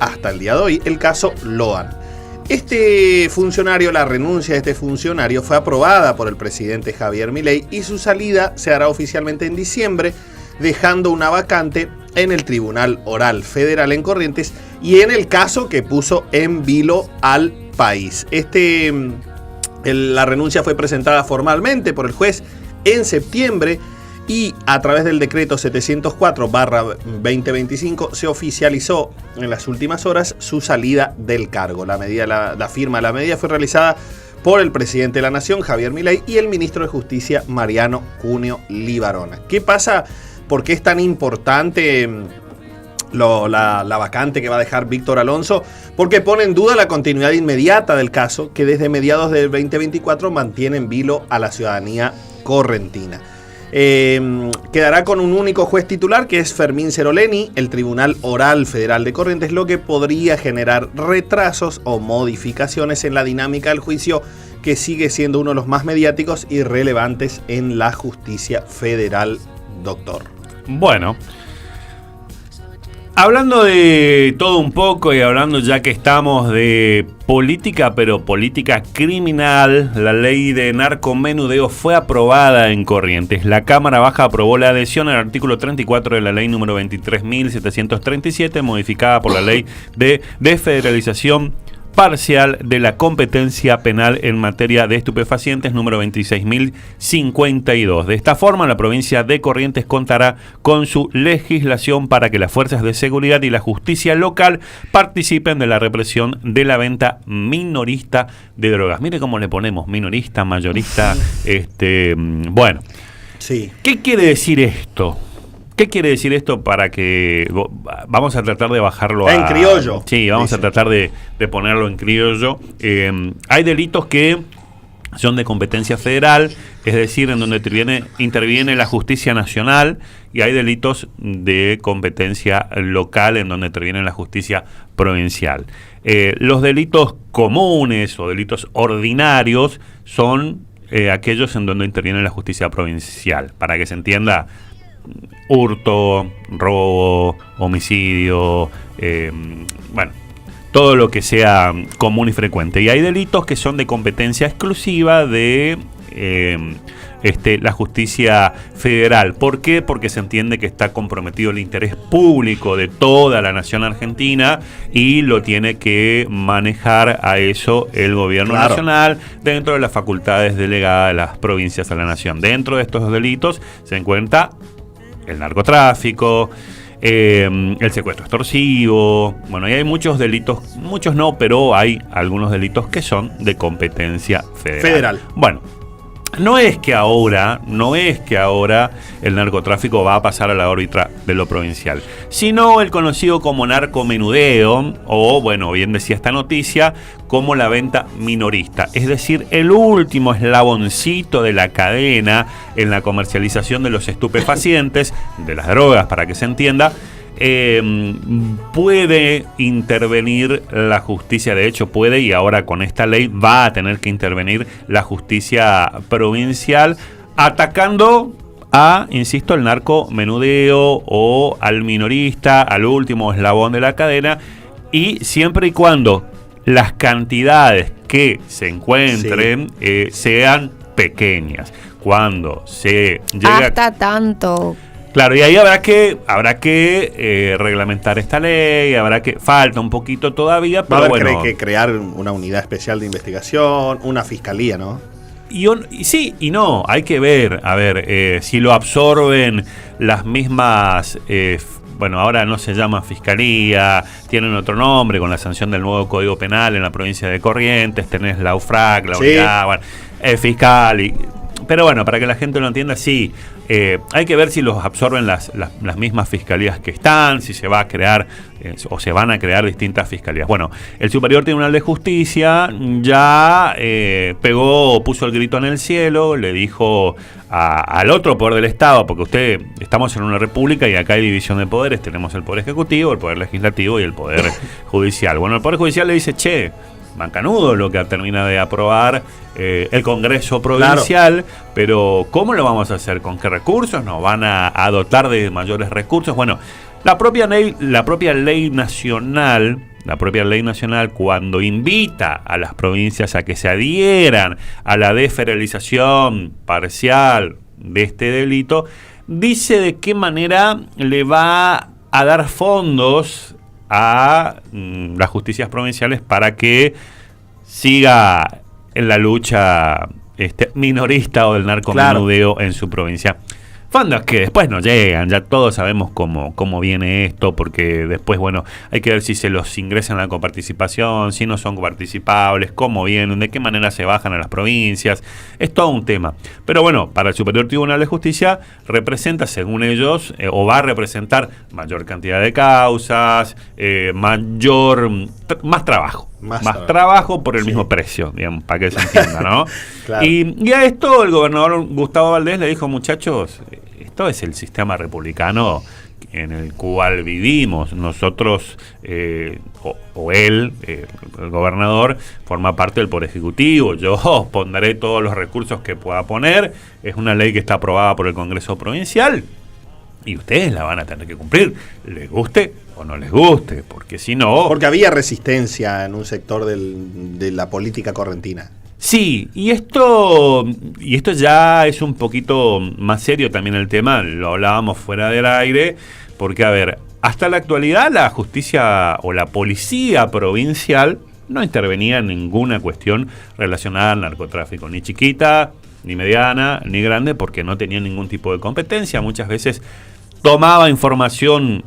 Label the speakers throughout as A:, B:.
A: hasta el día de hoy, el caso Loan. Este funcionario, la renuncia de este funcionario fue aprobada por el presidente Javier Milei y su salida se hará oficialmente en diciembre, dejando una vacante en el Tribunal Oral Federal en Corrientes y en el caso que puso en vilo al país. La renuncia fue presentada formalmente por el juez en septiembre y a través del decreto 704/2025 se oficializó en las últimas horas su salida del cargo. La firma de la medida fue realizada por el presidente de la Nación, Javier Milei, y el ministro de Justicia, Mariano Cuneo Libarona. ¿Qué pasa? ¿Por qué es tan importante la vacante que va a dejar Víctor Alonso? Porque pone en duda la continuidad inmediata del caso, que desde mediados del 2024 mantiene en vilo a la ciudadanía correntina. Quedará con un único juez titular, que es Fermín Seroleni, el Tribunal Oral Federal de Corrientes, lo que podría generar retrasos o modificaciones en la dinámica del juicio, que sigue siendo uno de los más mediáticos y relevantes en la justicia federal, doctor.
B: Bueno, hablando de todo un poco y hablando ya que estamos de política, pero política criminal, la ley de narcomenudeo fue aprobada en Corrientes. La Cámara Baja aprobó la adhesión al artículo 34 de la ley número 23.737, modificada por la ley de desfederalización parcial de la competencia penal en materia de estupefacientes número 26.052. De esta forma, la provincia de Corrientes contará con su legislación para que las fuerzas de seguridad y la justicia local participen de la represión de la venta minorista de drogas. Mire cómo le ponemos, minorista, mayorista, bueno.
A: Sí.
B: ¿Qué quiere decir esto? ¿Qué quiere decir esto para que vamos a tratar de bajarlo
A: en criollo?
B: Sí, vamos a tratar de ponerlo en criollo. Hay delitos que son de competencia federal, es decir, en donde interviene la justicia nacional, y hay delitos de competencia local en donde interviene la justicia provincial. Los delitos comunes o delitos ordinarios son aquellos en donde interviene la justicia provincial. Para que se entienda, hurto, robo, homicidio, todo lo que sea común y frecuente. Y hay delitos que son de competencia exclusiva de la justicia federal. ¿Por qué? Porque se entiende que está comprometido el interés público de toda la nación argentina y lo tiene que manejar a eso el gobierno nacional dentro de las facultades delegadas de las provincias a la nación. Dentro de estos delitos se encuentra el narcotráfico, el secuestro extorsivo. Bueno, y hay muchos delitos, muchos no, pero hay algunos delitos que son de competencia federal. Bueno, no es que ahora el narcotráfico va a pasar a la órbita de lo provincial, sino el conocido como narcomenudeo, o bueno, bien decía esta noticia, como la venta minorista, es decir, el último eslaboncito de la cadena en la comercialización de los estupefacientes, de las drogas, para que se entienda. Puede intervenir la justicia, de hecho puede, y ahora con esta ley va a tener que intervenir la justicia provincial, atacando a, insisto, el narcomenudeo o al minorista, al último eslabón de la cadena, y siempre y cuando las cantidades que se encuentren sean pequeñas. Cuando se llega
C: hasta tanto.
B: Claro, y ahí habrá que reglamentar esta ley, falta un poquito todavía, pero
A: bueno, que crear una unidad especial de investigación, una fiscalía, ¿no?
B: Y sí y no, hay que ver, si lo absorben las mismas, ahora no se llama fiscalía, tienen otro nombre con la sanción del nuevo Código Penal en la provincia de Corrientes, tenés la UFRAC, la unidad, fiscal, pero bueno, para que la gente lo entienda, sí. Hay que ver si los absorben las mismas fiscalías que están, si se va a crear o se van a crear distintas fiscalías. Bueno, el Superior Tribunal de Justicia ya puso el grito en el cielo, le dijo al otro poder del Estado, porque estamos en una república y acá hay división de poderes, tenemos el Poder Ejecutivo, el Poder Legislativo y el Poder Judicial. Bueno, el Poder Judicial le dice, mancanudo lo que termina de aprobar el Congreso Provincial, pero ¿cómo lo vamos a hacer? ¿Con qué recursos? ¿Nos van a dotar de mayores recursos? Bueno, la propia ley nacional la propia ley nacional, cuando invita a las provincias a que se adhieran a la desfederalización parcial de este delito, dice de qué manera le va a dar fondos a las justicias provinciales para que siga en la lucha minorista o del narcomenudeo en su provincia. Fondos que después no llegan, ya todos sabemos cómo viene esto, porque después, bueno, hay que ver si se los ingresan a la coparticipación, si no son coparticipables, cómo vienen, de qué manera se bajan a las provincias, es todo un tema. Pero bueno, para el Superior Tribunal de Justicia representa, según ellos, o va a representar mayor cantidad de causas, más trabajo. Más trabajo por el mismo precio, digamos, para que se entienda, ¿no? Claro. Y a esto el gobernador Gustavo Valdés le dijo, muchachos, esto es el sistema republicano en el cual vivimos. Nosotros, el gobernador, forma parte del Poder Ejecutivo. Yo pondré todos los recursos que pueda poner. Es una ley que está aprobada por el Congreso Provincial y ustedes la van a tener que cumplir, les guste o no les guste, porque si no...
A: Porque había resistencia en un sector de la política correntina.
B: Sí, y esto ya es un poquito más serio también el tema, lo hablábamos fuera del aire, porque a ver, hasta la actualidad la justicia o la policía provincial no intervenía en ninguna cuestión relacionada al narcotráfico, ni chiquita, ni mediana, ni grande, porque no tenía ningún tipo de competencia. Muchas veces tomaba información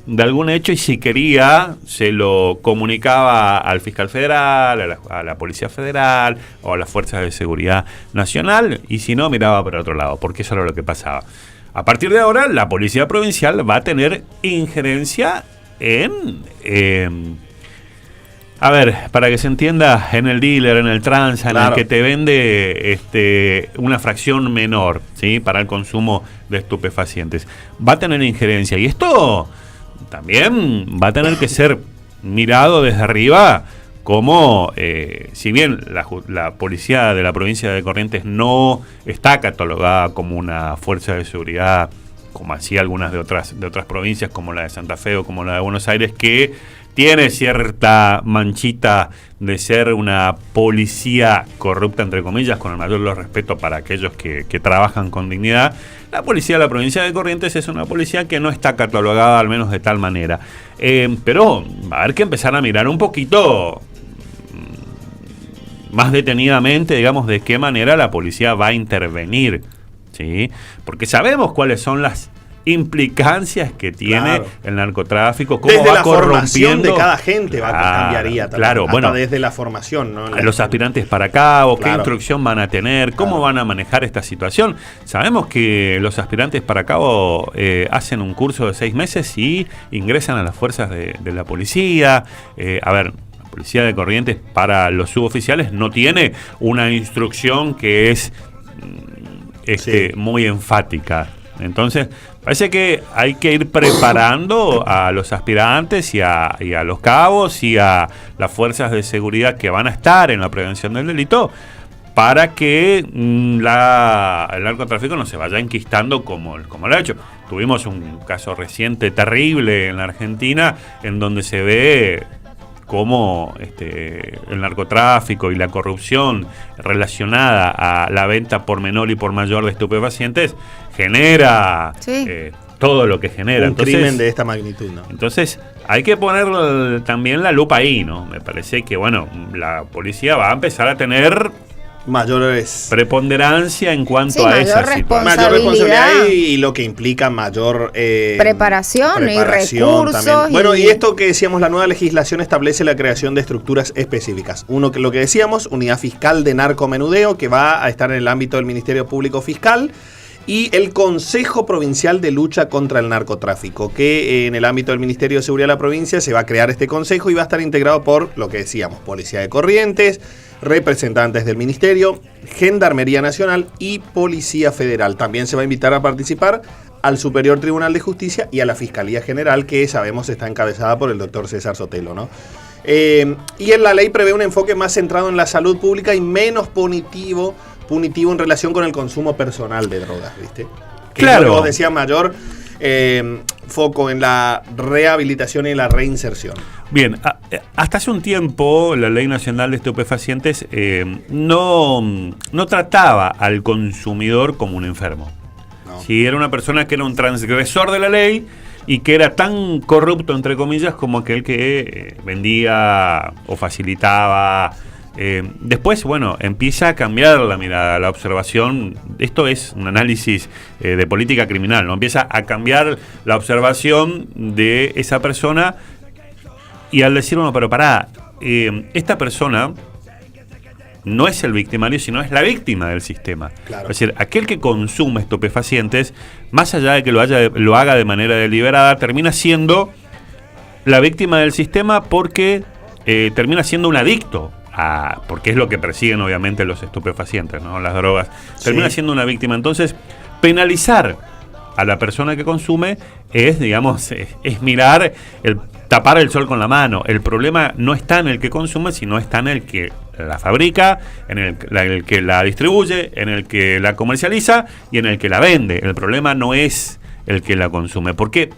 B: de algún hecho y si quería se lo comunicaba al fiscal federal, a la policía federal o a las fuerzas de seguridad nacional, y si no miraba para otro lado, porque eso era lo que pasaba. A partir de ahora la policía provincial va a tener injerencia a ver, para que se entienda, en el dealer, en el tranza, claro, en el que te vende una fracción menor, ¿sí?, para el consumo de estupefacientes. Va a tener injerencia. Y esto también va a tener que ser mirado desde arriba como, si bien la policía de la provincia de Corrientes no está catalogada como una fuerza de seguridad, como así algunas de otras provincias, como la de Santa Fe o como la de Buenos Aires, que tiene cierta manchita de ser una policía corrupta, entre comillas, con el mayor de los respetos para aquellos que trabajan con dignidad. La policía de la provincia de Corrientes es una policía que no está catalogada, al menos de tal manera. Pero va a haber que empezar a mirar un poquito más detenidamente, digamos, de qué manera la policía va a intervenir, ¿sí? Porque sabemos cuáles son las implicancias que tiene, claro, el narcotráfico, cómo desde va corrompiendo. La formación
A: de cada gente cambiaría también. Claro,
B: bueno,
A: desde la formación, ¿no?
B: Los aspirantes para cabo, claro, qué instrucción van a tener, cómo van a manejar esta situación. Sabemos que los aspirantes para cabo hacen un curso de 6 meses y ingresan a las fuerzas de la policía. A ver, la policía de Corrientes para los suboficiales no tiene una instrucción que es muy enfática. Entonces, parece que hay que ir preparando a los aspirantes y a los cabos y a las fuerzas de seguridad que van a estar en la prevención del delito para que el narcotráfico no se vaya enquistando como lo ha hecho. Tuvimos un caso reciente terrible en la Argentina en donde se ve cómo el narcotráfico y la corrupción relacionada a la venta por menor y por mayor de estupefacientes genera todo lo que genera.
A: Entonces, crimen de esta magnitud, ¿no?
B: Entonces hay que poner también la lupa ahí, ¿no? Me parece que, bueno, la policía va a empezar a tener
A: mayores
B: preponderancia en cuanto a esa situación.
A: Mayor responsabilidad y lo que implica mayor
C: preparación y recursos.
A: También. Bueno, y esto que decíamos, la nueva legislación establece la creación de estructuras específicas. Lo que decíamos, unidad fiscal de narcomenudeo, que va a estar en el ámbito del Ministerio Público Fiscal, y el Consejo Provincial de Lucha contra el Narcotráfico, que en el ámbito del Ministerio de Seguridad de la provincia se va a crear este consejo y va a estar integrado por, lo que decíamos, Policía de Corrientes, representantes del Ministerio, Gendarmería Nacional y Policía Federal. También se va a invitar a participar al Superior Tribunal de Justicia y a la Fiscalía General, que sabemos está encabezada por el doctor César Sotelo, ¿no? Y en la ley prevé un enfoque más centrado en la salud pública y menos punitivo en relación con el consumo personal de drogas, ¿viste? Que
B: claro.
A: Como decía Mayor, foco en la rehabilitación y la reinserción.
B: Bien, hasta hace un tiempo la Ley Nacional de Estupefacientes no trataba al consumidor como un enfermo.
A: No.
B: Si era una persona que era un transgresor de la ley y que era tan corrupto, entre comillas, como aquel que vendía o facilitaba. Después, bueno, empieza a cambiar la mirada, la observación. Esto es un análisis de política criminal, ¿no? Empieza a cambiar la observación de esa persona y al decir, bueno, pero pará, esta persona no es el victimario, sino es la víctima del sistema.
A: Claro.
B: Es decir, aquel que consume estupefacientes, más allá de que lo haga de manera deliberada, termina siendo la víctima del sistema porque termina siendo un adicto. Porque es lo que persiguen obviamente los estupefacientes, ¿no? Las drogas. Termina siendo una víctima. Entonces, penalizar a la persona que consume es, digamos, es mirar, tapar el sol con la mano. El problema no está en el que consume, sino está en el que la fabrica, en el que la distribuye, en el que la comercializa y en el que la vende. El problema no es el que la consume. Porque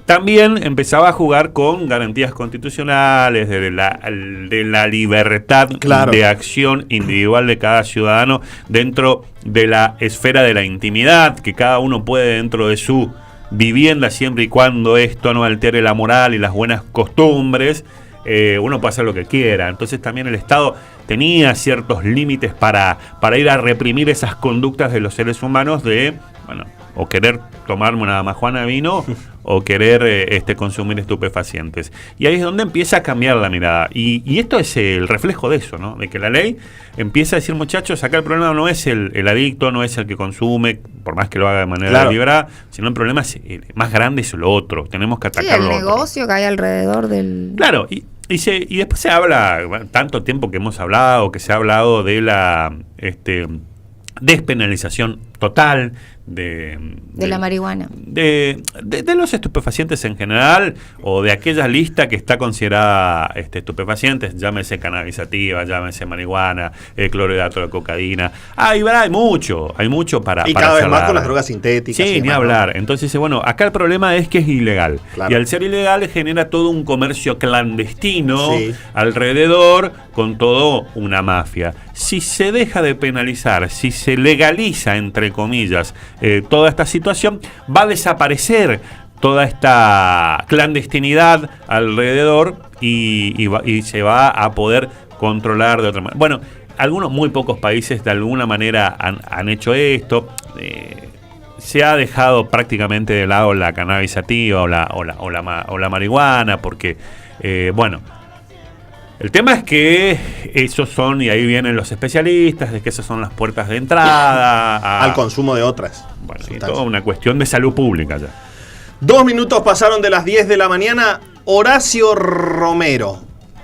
B: también empezaba a jugar con garantías constitucionales de la libertad de acción individual de cada ciudadano dentro de la esfera de la intimidad, que cada uno puede dentro de su vivienda, siempre y cuando esto no altere la moral y las buenas costumbres, uno puede hacer lo que quiera. Entonces también el Estado tenía ciertos límites para ir a reprimir esas conductas de los seres humanos de, bueno, o querer tomarme una majuana de vino o querer consumir estupefacientes. Y ahí es donde empieza a cambiar la mirada. Y esto es el reflejo de eso, ¿no? De que la ley empieza a decir, muchachos, acá el problema no es el adicto, no es el que consume, por más que lo haga de manera deliberada, sino el problema es más grande es lo otro. Tenemos que atacar lo otro.
C: El negocio que hay alrededor del...
B: Claro, y después se habla, bueno, tanto tiempo que hemos hablado, que se ha hablado de la despenalización total de
C: la marihuana,
B: de los estupefacientes en general, o de aquella lista que está considerada estupefacientes, llámese cannabisativa, llámese marihuana, clorhidrato de cocaína. Hay mucho para
A: cada vez
B: charlar.
A: más con las drogas sintéticas.
B: Sí, ni hablar. ¿No? Entonces, bueno, acá el problema es que es ilegal. Claro. Y al ser ilegal genera todo un comercio clandestino alrededor, con todo una mafia. Si se deja de penalizar, si se legaliza, entre comillas, toda esta situación, va a desaparecer toda esta clandestinidad alrededor y se va a poder controlar de otra manera. Bueno, algunos muy pocos países de alguna manera han hecho esto. Se ha dejado prácticamente de lado la cannabisativa o la marihuana porque, bueno, el tema es que esos son, y ahí vienen los especialistas, de que esas son las puertas de entrada
A: al consumo de otras.
B: Bueno, y toda una cuestión de salud pública ya.
A: 2 minutos pasaron de las 10 de la mañana. Horacio Romero,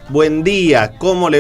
A: buen día, ¿cómo le